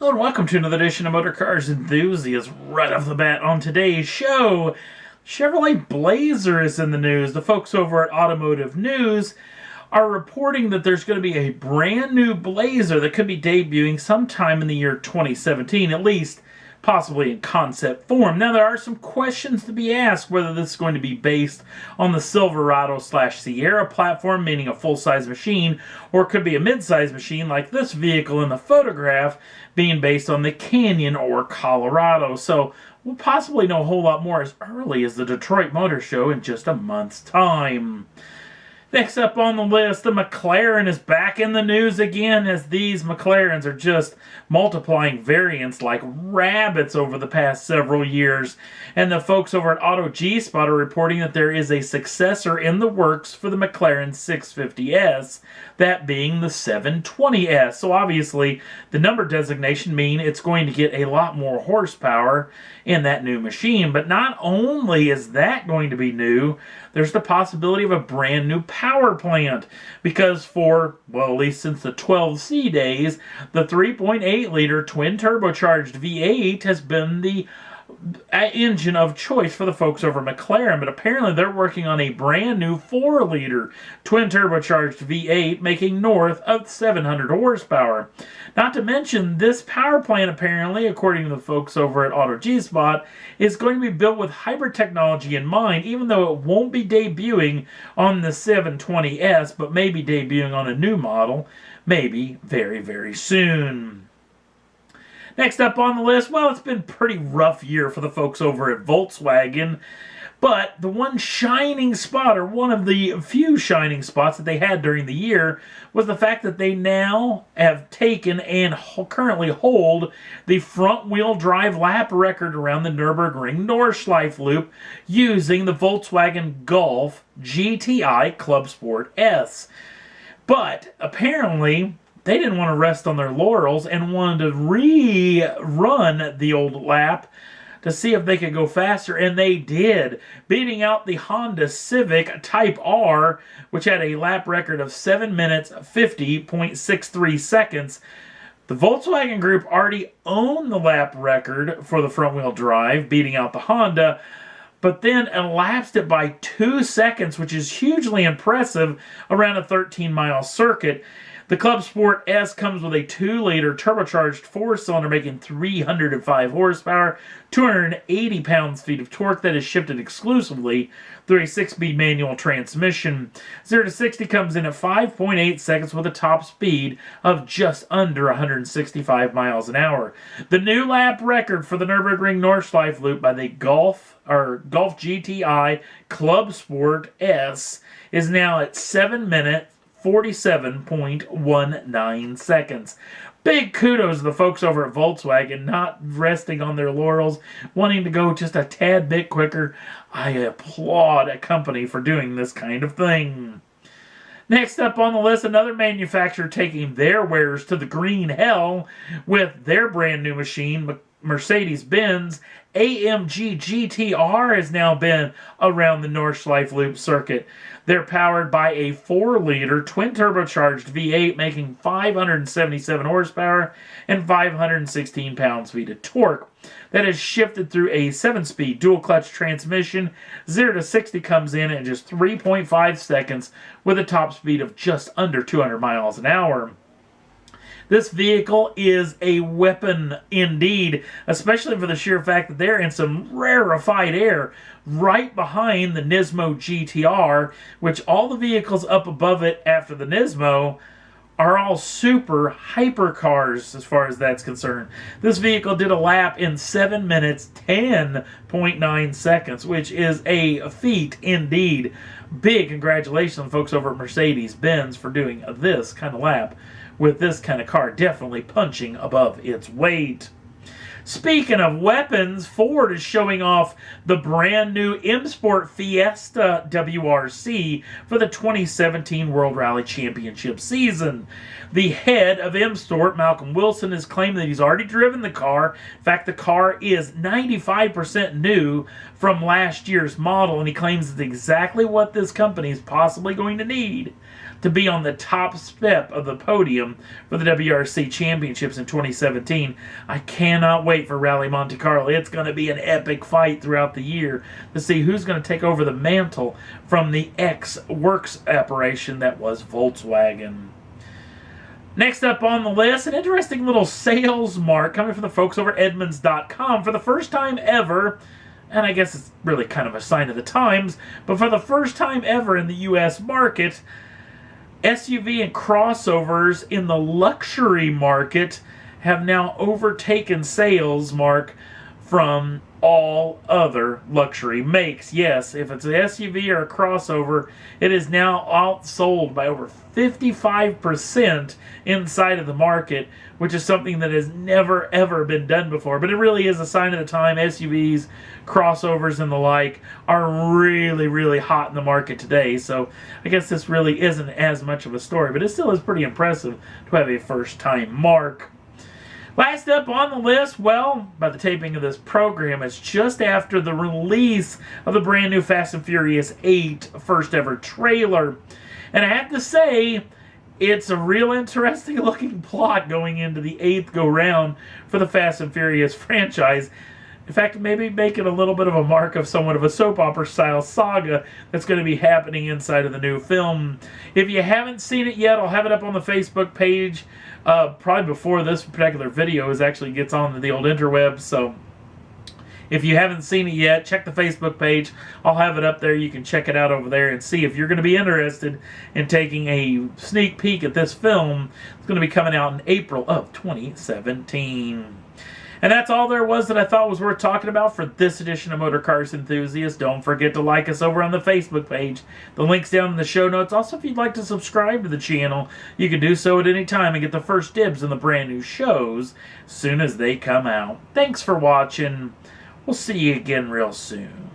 Hello and welcome to another edition of Motor Cars Enthusiasts. Right off the bat on today's show, Chevrolet Blazer is in the news. The folks over at Automotive News are reporting that there's going to be a brand new Blazer that could be debuting sometime in the year 2017, at least possibly in concept form. Now, there are some questions to be asked whether this is going to be based on the Silverado/Sierra platform, meaning a full-size machine, or it could be a mid-size machine like this vehicle in the photograph being based on the Canyon or Colorado. So we'll possibly know a whole lot more as early as the Detroit Motor Show in just a month's time. Next up on the list, the McLaren is back in the news again, as these McLarens are just multiplying variants like rabbits over the past several years. And the folks over at Auto G-Spot are reporting that there is a successor in the works for the McLaren 650S, that being the 720S. So obviously, the number designation means it's going to get a lot more horsepower in that new machine. But not only is that going to be new, there's the possibility of a brand new power plant, because for, well, at least since the 12C days, the 3.8-liter twin turbocharged V8 has been the engine of choice for the folks over McLaren, but apparently they're working on a brand new 4-liter twin turbocharged V8 making north of 700 horsepower. Not to mention, this power plant apparently, according to the folks over at Auto G-Spot, is going to be built with hybrid technology in mind, even though it won't be debuting on the 720S, but may be debuting on a new model, maybe very, very soon. Next up on the list, well, it's been a pretty rough year for the folks over at Volkswagen, but the one shining spot, or one of the few shining spots that they had during the year, was the fact that they now have taken and currently hold the front-wheel drive lap record around the Nürburgring Nordschleife Loop using the Volkswagen Golf GTI Club Sport S. But apparently they didn't want to rest on their laurels and wanted to rerun the old lap to see if they could go faster, and they did, beating out the Honda Civic Type R, which had a lap record of 7 minutes 50.63 seconds. The Volkswagen Group already owned the lap record for the front-wheel drive, beating out the Honda, but then elapsed it by 2 seconds, which is hugely impressive around a 13-mile circuit. The Club Sport S comes with a 2-liter turbocharged 4-cylinder making 305 horsepower, 280 pounds-feet of torque that is shifted exclusively through a 6-speed manual transmission. 0 to 60 comes in at 5.8 seconds with a top speed of just under 165 miles an hour. The new lap record for the Nürburgring Nordschleife Loop by the Golf GTI Club Sport S is now at 7 minutes 47.19 seconds. Big kudos to the folks over at Volkswagen, not resting on their laurels, wanting to go just a tad bit quicker. I applaud a company for doing this kind of thing. Next up on the list, another manufacturer taking their wares to the green hell with their brand new machine, Mercedes-Benz AMG GTR has now been around the Nordschleife Loop circuit. They're powered by a 4-liter twin turbocharged V8 making 577 horsepower and 516 pounds-feet of torque. That is shifted through a 7-speed dual-clutch transmission. 0 to 60 comes in just 3.5 seconds with a top speed of just under 200 miles an hour. This vehicle is a weapon indeed, especially for the sheer fact that they're in some rarefied air right behind the Nismo GTR, which all the vehicles up above it after the Nismo are all super hypercars as far as that's concerned. This vehicle did a lap in 7 minutes 10.9 seconds, which is a feat indeed. Big congratulations to the folks over at Mercedes-Benz for doing this kind of lap with this kind of car, definitely punching above its weight. Speaking of weapons, Ford is showing off the brand new M Sport Fiesta WRC for the 2017 World Rally Championship season. The head of M Sport, Malcolm Wilson, has claimed that he's already driven the car. In fact, the car is 95% new from last year's model, and he claims it's exactly what this company is possibly going to need to be on the top step of the podium for the WRC Championships in 2017. I cannot wait for Rally Monte Carlo. It's going to be an epic fight throughout the year to see who's going to take over the mantle from the ex-Works operation that was Volkswagen. Next up on the list, an interesting little sales mark coming from the folks over at Edmunds.com. For the first time ever, and I guess it's really kind of a sign of the times, but for the first time ever in the U.S. market, SUV and crossovers in the luxury market have now overtaken sales mark from all other luxury makes. Yes, if it's an SUV or a crossover, it is now outsold by over 55% inside of the market, which is something that has never ever been done before. But it really is a sign of the time. SUVs, crossovers, and the like are really, really hot in the market today. So I guess this really isn't as much of a story, but it still is pretty impressive to have a first-time mark. Last up on the list, well, by the taping of this program, it's just after the release of the brand new Fast and Furious 8 first ever trailer. And I have to say, it's a real interesting looking plot going into the 8th go-round for the Fast and Furious franchise. In fact, maybe make it a little bit of a mark of somewhat of a soap opera style saga that's going to be happening inside of the new film. If you haven't seen it yet, I'll have it up on the Facebook page probably before this particular video actually gets on the old interwebs. So if you haven't seen it yet, check the Facebook page. I'll have it up there. You can check it out over there and see if you're going to be interested in taking a sneak peek at this film. It's going to be coming out in April of 2017. And that's all there was that I thought was worth talking about for this edition of Motor Cars Enthusiasts. Don't forget to like us over on the Facebook page. The link's down in the show notes. Also, if you'd like to subscribe to the channel, you can do so at any time and get the first dibs on the brand new shows as soon as they come out. Thanks for watching. We'll see you again real soon.